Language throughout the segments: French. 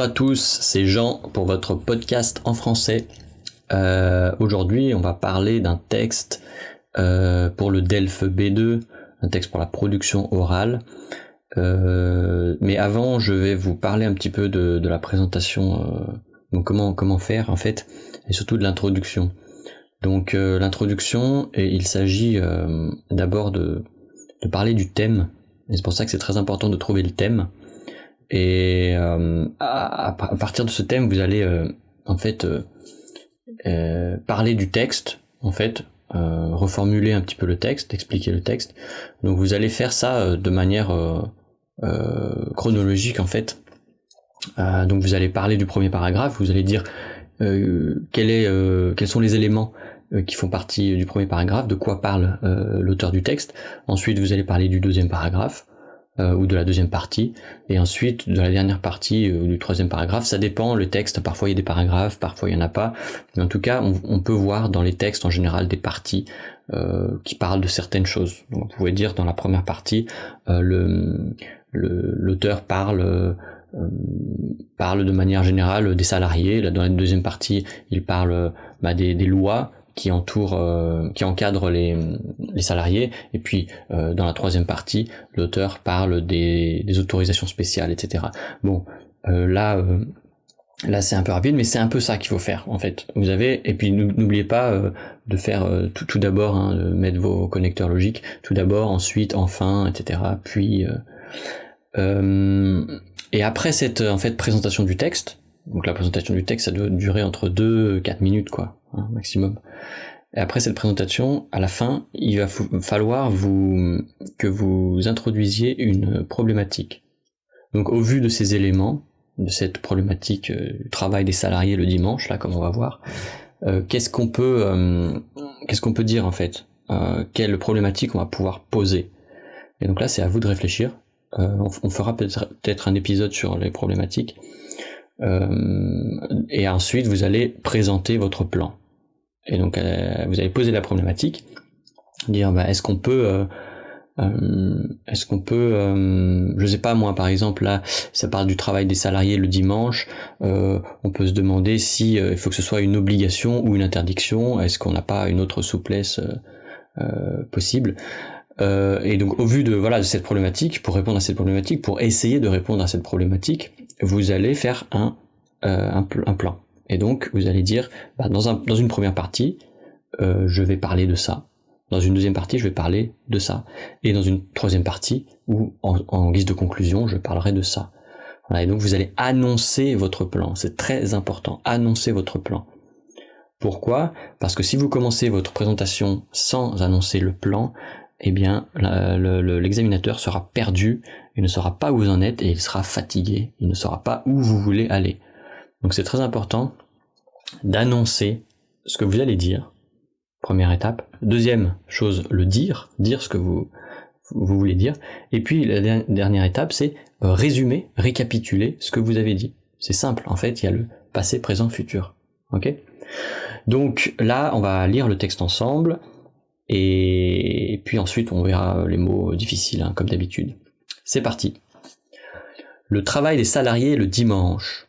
à tous, c'est Jean pour votre podcast en français. Aujourd'hui, on va parler d'un texte pour le DELF B2, un texte pour la production orale. Mais avant, je vais vous parler un petit peu de la présentation, donc comment faire en fait, et surtout de l'introduction. Donc l'introduction, il s'agit d'abord de parler du thème, et c'est pour ça que c'est très important de trouver le thème. Et à partir de ce thème, vous allez parler du texte, en fait, reformuler un petit peu le texte, expliquer le texte. Donc vous allez faire ça de manière chronologique, en fait. Donc vous allez parler du premier paragraphe, vous allez dire quels sont les éléments qui font partie du premier paragraphe, de quoi parle l'auteur du texte. Ensuite, vous allez parler du deuxième paragraphe, ou de la deuxième partie, et ensuite de la dernière partie ou du troisième paragraphe. Ça dépend, le texte, parfois il y a des paragraphes, parfois il y en a pas, mais en tout cas on peut voir dans les textes en général des parties qui parlent de certaines choses. Donc vous pouvez dire dans la première partie l'auteur parle de manière générale des salariés. Là, dans la deuxième partie, il parle des lois qui encadrent les salariés, et puis dans la troisième partie, l'auteur parle des autorisations spéciales, etc. Bon, là c'est un peu rapide, mais c'est un peu ça qu'il faut faire en fait. Et puis n'oubliez pas de faire tout d'abord, de mettre vos connecteurs logiques, tout d'abord, ensuite, enfin, etc. Puis et après cette présentation du texte, donc la présentation du texte, ça doit durer entre 2 et 4 minutes, quoi, maximum. Et après cette présentation, à la fin, il va falloir que vous introduisiez une problématique. Donc au vu de ces éléments, de cette problématique du travail des salariés le dimanche, là comme on va voir, qu'est-ce qu'on peut dire en fait, quelle problématique on va pouvoir poser. Et donc là c'est à vous de réfléchir. On fera peut-être un épisode sur les problématiques. Et ensuite vous allez présenter votre plan. Et donc vous allez poser la problématique, dire est-ce qu'on peut je sais pas moi, par exemple là ça parle du travail des salariés le dimanche, on peut se demander si il faut que ce soit une obligation ou une interdiction, est-ce qu'on n'a pas une autre souplesse possible. Et donc au vu de cette problématique, pour répondre à cette problématique, pour essayer de répondre à cette problématique, vous allez faire un plan. Et donc vous allez dire dans une première partie je vais parler de ça, dans une deuxième partie je vais parler de ça, et dans une troisième partie ou en guise de conclusion je parlerai de ça. Voilà, et donc vous allez annoncer votre plan, c'est très important, annoncer votre plan. Pourquoi ? Parce que si vous commencez votre présentation sans annoncer le plan, eh bien l'examinateur sera perdu, il ne saura pas où vous en êtes et il sera fatigué, il ne saura pas où vous voulez aller. Donc c'est très important d'annoncer ce que vous allez dire, première étape. Deuxième chose, dire ce que vous voulez dire. Et puis la dernière étape, c'est résumer, récapituler ce que vous avez dit. C'est simple, en fait, il y a le passé, présent, futur. Ok ? Donc là, on va lire le texte ensemble, et puis ensuite on verra les mots difficiles, comme d'habitude. C'est parti. Le travail des salariés le dimanche.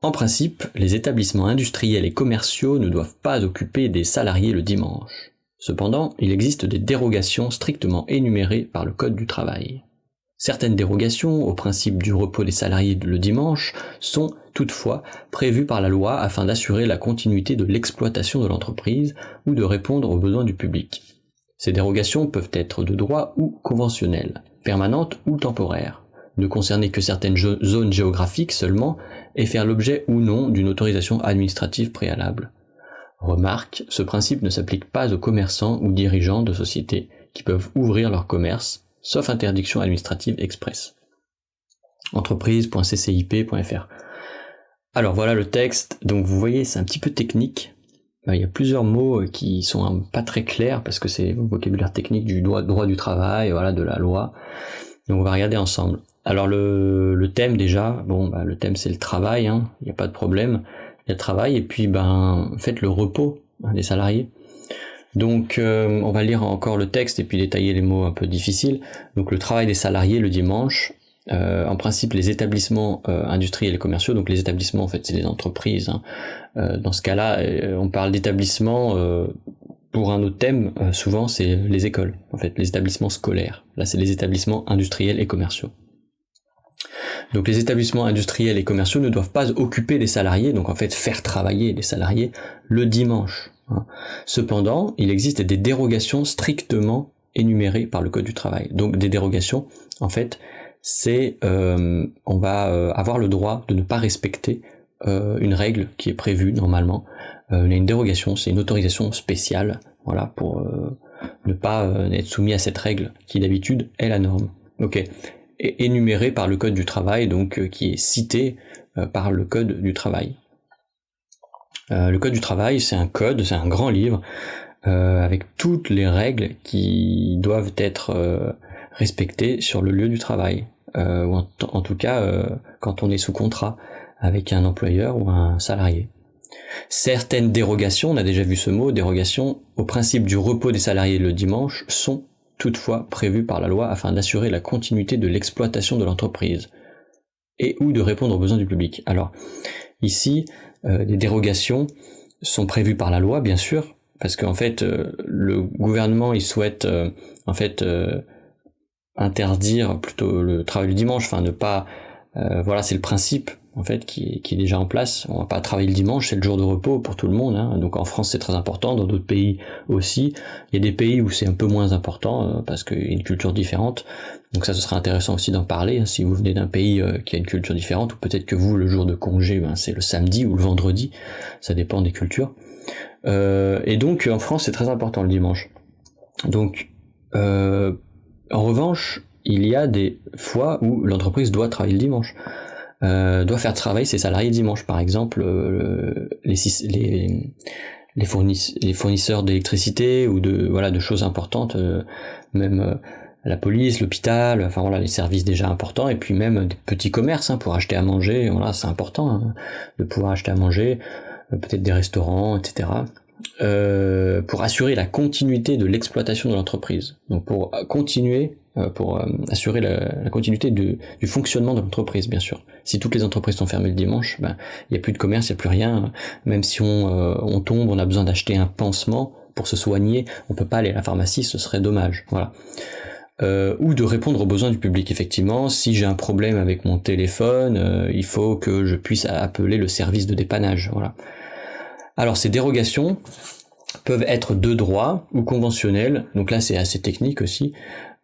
En principe, les établissements industriels et commerciaux ne doivent pas occuper des salariés le dimanche. Cependant, il existe des dérogations strictement énumérées par le Code du travail. Certaines dérogations au principe du repos des salariés le dimanche sont toutefois prévues par la loi afin d'assurer la continuité de l'exploitation de l'entreprise ou de répondre aux besoins du public. Ces dérogations peuvent être de droit ou conventionnelles, permanentes ou temporaires, ne concerner que certaines zones géographiques seulement et faire l'objet ou non d'une autorisation administrative préalable. Remarque, ce principe ne s'applique pas aux commerçants ou dirigeants de sociétés qui peuvent ouvrir leur commerce, sauf interdiction administrative expresse. Entreprise.ccip.fr. Alors voilà le texte, donc vous voyez c'est un petit peu technique, il y a plusieurs mots qui sont pas très clairs parce que c'est le vocabulaire technique du droit du travail, de la loi, donc on va regarder ensemble. Alors le thème déjà, le thème c'est le travail, il n'y a pas de problème, il y a le travail et puis faites le repos des salariés. Donc on va lire encore le texte et puis détailler les mots un peu difficiles. Donc le travail des salariés le dimanche, en principe les établissements industriels et commerciaux, donc les établissements en fait c'est les entreprises, hein. Dans ce cas-là, on parle d'établissements pour un autre thème, souvent c'est les écoles, en fait les établissements scolaires. Là c'est les établissements industriels et commerciaux. Donc les établissements industriels et commerciaux ne doivent pas occuper les salariés, donc en fait faire travailler les salariés le dimanche, hein. Cependant, il existe des dérogations strictement énumérées par le Code du travail. Donc des dérogations, en fait, c'est on va avoir le droit de ne pas respecter une règle qui est prévue normalement. Il y a une dérogation, c'est une autorisation spéciale, voilà, pour ne pas être soumis à cette règle qui d'habitude est la norme. Ok. Énuméré par le Code du travail, donc qui est cité par le Code du travail. Le Code du travail, c'est un code, c'est un grand livre avec toutes les règles qui doivent être respectées sur le lieu du travail, ou en tout cas quand on est sous contrat avec un employeur ou un salarié. Certaines dérogations, on a déjà vu ce mot, dérogations au principe du repos des salariés le dimanche, sont toutefois prévues par la loi afin d'assurer la continuité de l'exploitation de l'entreprise et ou de répondre aux besoins du public. Alors ici, les dérogations sont prévues par la loi, bien sûr, parce qu'en fait, le gouvernement il souhaite interdire plutôt le travail le dimanche, enfin ne pas, voilà, c'est le principe en fait qui est déjà en place. On va pas travailler le dimanche, c'est le jour de repos pour tout le monde, hein. Donc en France c'est très important, dans d'autres pays aussi. Il y a des pays où c'est un peu moins important parce qu'il y a une culture différente. Donc ça, ce sera intéressant aussi d'en parler, hein, si vous venez d'un pays qui a une culture différente, ou peut-être que vous, le jour de congé, c'est le samedi ou le vendredi, ça dépend des cultures. Et donc en France c'est très important le dimanche. Donc en revanche, il y a des fois où l'entreprise doit travailler le dimanche. Doit faire travailler ses salariés dimanche, par exemple les fournisseurs d'électricité ou de choses importantes, même la police, l'hôpital, enfin voilà, les services déjà importants, et puis même des petits commerces, hein, pour acheter à manger, voilà, c'est important, hein, de pouvoir acheter à manger, peut-être des restaurants, etc. Pour assurer la continuité de l'exploitation de l'entreprise. Donc pour continuer, pour assurer la continuité du fonctionnement de l'entreprise, bien sûr. Si toutes les entreprises sont fermées le dimanche, il n'y a plus de commerce, il n'y a plus rien. Même si on tombe, on a besoin d'acheter un pansement pour se soigner, on peut pas aller à la pharmacie, ce serait dommage. Voilà. Ou de répondre aux besoins du public. Effectivement, si j'ai un problème avec mon téléphone, il faut que je puisse appeler le service de dépannage. Voilà. Alors ces dérogations peuvent être de droit ou conventionnelles, donc là c'est assez technique aussi,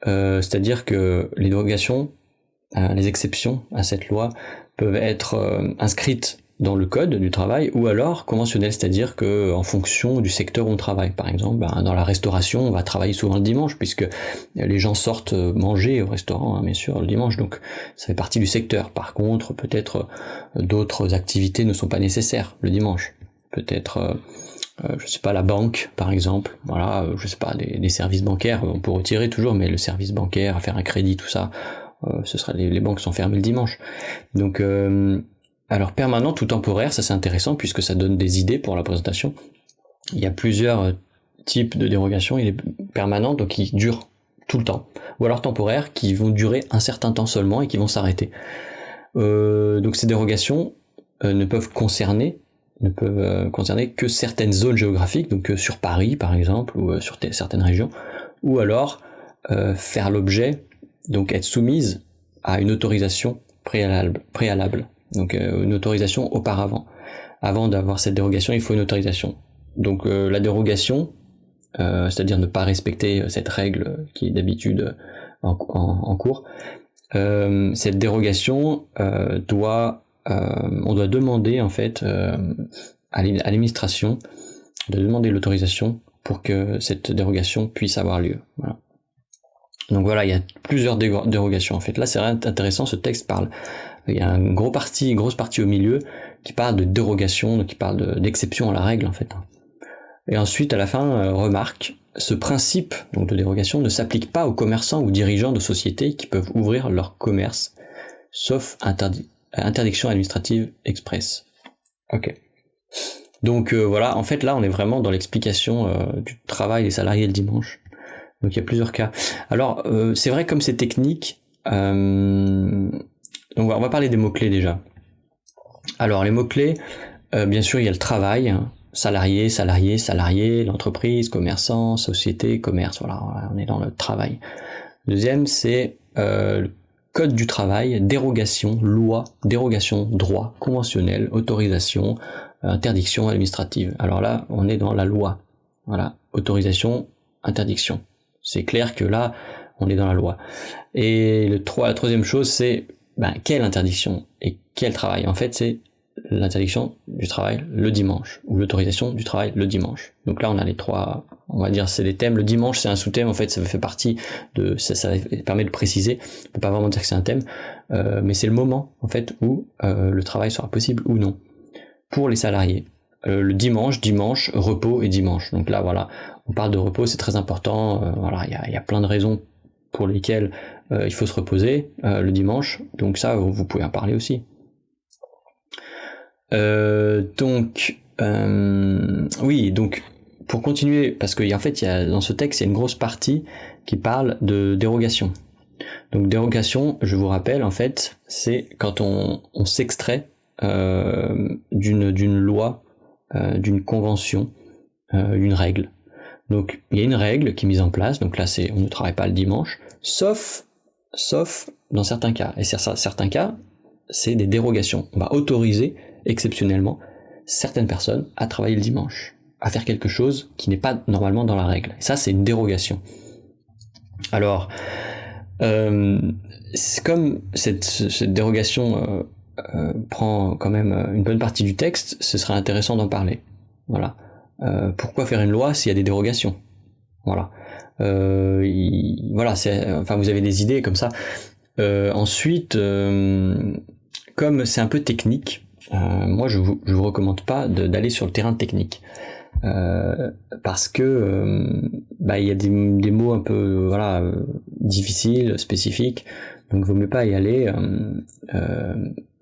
c'est-à-dire que les dérogations, les exceptions à cette loi peuvent être inscrites dans le code du travail ou alors conventionnelles, c'est-à-dire que en fonction du secteur où on travaille. Par exemple, dans la restauration, on va travailler souvent le dimanche puisque les gens sortent manger au restaurant, hein, bien sûr, le dimanche, donc ça fait partie du secteur. Par contre, peut-être d'autres activités ne sont pas nécessaires le dimanche. Peut-être, je sais pas, la banque, par exemple, voilà, je sais pas, des services bancaires, on peut retirer toujours, mais le service bancaire, faire un crédit, tout ça, ce sera les banques sont fermées le dimanche. Donc, alors permanente ou temporaire, ça c'est intéressant puisque ça donne des idées pour la présentation. Il y a plusieurs types de dérogations. Il est permanent, donc qui durent tout le temps, ou alors temporaire, qui vont durer un certain temps seulement et qui vont s'arrêter. Donc ces dérogations ne peuvent concerner que certaines zones géographiques, donc sur Paris par exemple, ou sur certaines régions, ou alors faire l'objet, donc être soumise à une autorisation préalable, donc une autorisation auparavant. Avant d'avoir cette dérogation, il faut une autorisation. Donc la dérogation, c'est-à-dire ne pas respecter cette règle qui est d'habitude en cours, cette dérogation on doit demander en fait à l'administration de demander l'autorisation pour que cette dérogation puisse avoir lieu. Voilà. Donc voilà, il y a plusieurs dérogations en fait. Là c'est vraiment intéressant, ce texte parle, il y a une grosse partie au milieu qui parle de dérogation, donc qui parle d'exception à la règle en fait. Et ensuite à la fin, remarque, ce principe donc de dérogation ne s'applique pas aux commerçants ou dirigeants de sociétés qui peuvent ouvrir leur commerce, sauf interdiction administrative express. Ok. Donc voilà, en fait là on est vraiment dans l'explication du travail des salariés le dimanche. Donc il y a plusieurs cas. Alors c'est vrai, comme c'est technique, Donc on va parler des mots-clés déjà. Alors les mots-clés, bien sûr il y a le travail, hein, salarié, salarié, salarié, l'entreprise, commerçant, société, commerce, voilà, on est dans le travail. Deuxième, c'est le code du travail, dérogation, loi, dérogation, droit, conventionnel, autorisation, interdiction administrative. Alors là, on est dans la loi. Voilà, autorisation, interdiction. C'est clair que là, on est dans la loi. Et la troisième chose, c'est quelle interdiction et quel travail. En fait, c'est l'interdiction du travail le dimanche, ou l'autorisation du travail le dimanche. Donc là, on a les trois, on va dire, c'est des thèmes. Le dimanche, c'est un sous-thème, en fait, ça fait partie de, ça permet de préciser, on peut pas vraiment dire que c'est un thème, mais c'est le moment, en fait, où le travail sera possible ou non, pour les salariés. Le dimanche, repos et dimanche. Donc là, voilà, on parle de repos, c'est très important, voilà, il y a plein de raisons pour lesquelles il faut se reposer le dimanche, donc ça, vous pouvez en parler aussi. Oui, donc pour continuer, parce qu'en fait, dans ce texte, il y a une grosse partie qui parle de dérogation. Donc dérogation, je vous rappelle, en fait, c'est quand on s'extrait d'une loi, d'une convention, d'une règle. Donc il y a une règle qui est mise en place, donc là on ne travaille pas le dimanche, sauf dans certains cas. Et certains cas, c'est des dérogations. On va autoriser exceptionnellement certaines personnes à travailler le dimanche, à faire quelque chose qui n'est pas normalement dans la règle. Et ça, c'est une dérogation. Alors, c'est comme cette dérogation prend quand même une bonne partie du texte, ce serait intéressant d'en parler. Voilà. Pourquoi faire une loi s'il y a des dérogations? Voilà. Voilà, vous avez des idées comme ça. Ensuite, comme c'est un peu technique, moi je vous recommande pas d'aller sur le terrain technique, parce que il y a des mots un peu difficiles, spécifiques, donc il vaut mieux pas y aller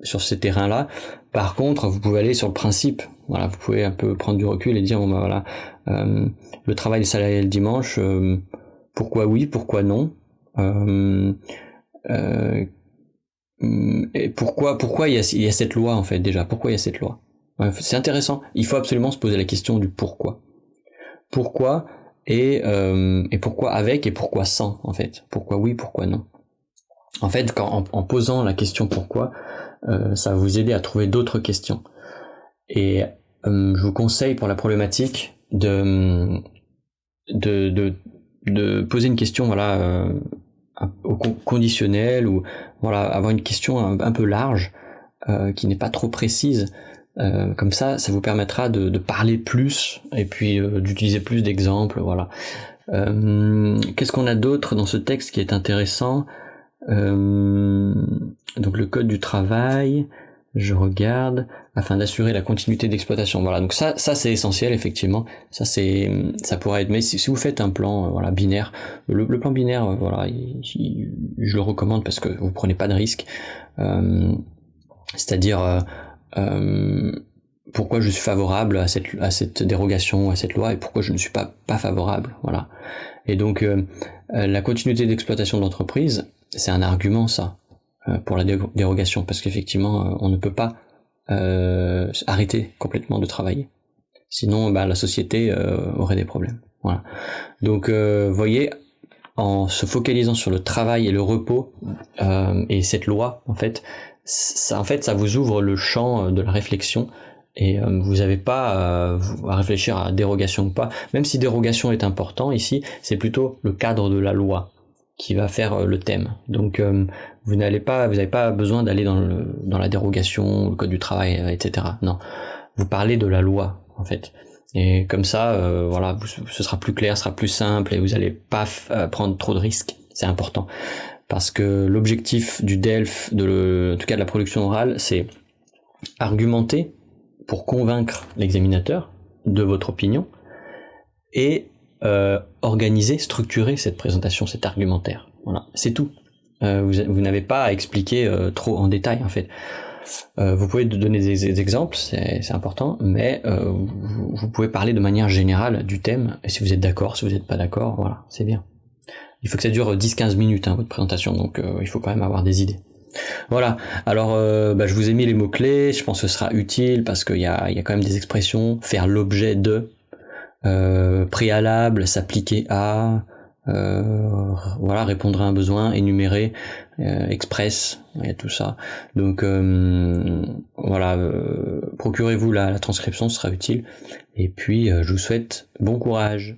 sur ces terrains-là. Par contre, vous pouvez aller sur le principe. Voilà, vous pouvez un peu prendre du recul et dire le travail des salariés le dimanche, pourquoi oui, pourquoi non, et pourquoi il y a cette loi en fait déjà, pourquoi il y a cette loi. C'est intéressant, il faut absolument se poser la question du pourquoi et pourquoi avec et pourquoi sans, en fait, pourquoi oui, pourquoi non. En fait, en posant la question pourquoi, ça va vous aider à trouver d'autres questions. Et je vous conseille pour la problématique de poser une question au conditionnel, ou avoir une question un peu large, qui n'est pas trop précise. Comme ça vous permettra de parler plus et puis d'utiliser plus d'exemples. Voilà. Qu'est-ce qu'on a d'autre dans ce texte qui est intéressant? Donc le code du travail, je regarde, afin d'assurer la continuité d'exploitation. Voilà, donc ça c'est essentiel, effectivement. Ça pourrait être, mais si vous faites un plan binaire, le plan binaire, je le recommande parce que vous prenez pas de risque. C'est-à-dire pourquoi je suis favorable à cette dérogation, à cette loi, et pourquoi je ne suis pas favorable. Voilà. Et donc la continuité d'exploitation de l'entreprise, c'est un argument, ça, pour la dérogation, parce qu'effectivement on ne peut pas arrêter complètement de travailler, sinon la société aurait des problèmes. Voilà. Donc voyez, en se focalisant sur le travail et le repos, et cette loi, en fait, ça vous ouvre le champ de la réflexion, et vous n'avez pas à réfléchir à dérogation ou pas, même si dérogation est important ici, c'est plutôt le cadre de la loi qui va faire le thème. Donc vous n'avez pas besoin d'aller dans la dérogation, le code du travail, etc. Non, vous parlez de la loi, en fait. Et comme ça, ce sera plus clair, ce sera plus simple, et vous n'allez pas prendre trop de risques. C'est important, parce que l'objectif du DELF, en tout cas de la production orale, c'est argumenter pour convaincre l'examinateur de votre opinion, et organiser, structurer cette présentation, cet argumentaire. Voilà, c'est tout. Vous n'avez pas à expliquer trop en détail, en fait. Vous pouvez donner des exemples, c'est important, mais vous pouvez parler de manière générale du thème, et si vous êtes d'accord, si vous n'êtes pas d'accord, voilà, c'est bien. il faut que ça dure 10-15 minutes, votre présentation, donc il faut quand même avoir des idées. Voilà, alors je vous ai mis les mots-clés, je pense que ce sera utile parce qu'il y a quand même des expressions, faire l'objet de, préalable, s'appliquer à, répondre à un besoin, énumérer, express, il y a tout ça. Donc procurez-vous la transcription, ce sera utile. Et puis je vous souhaite bon courage.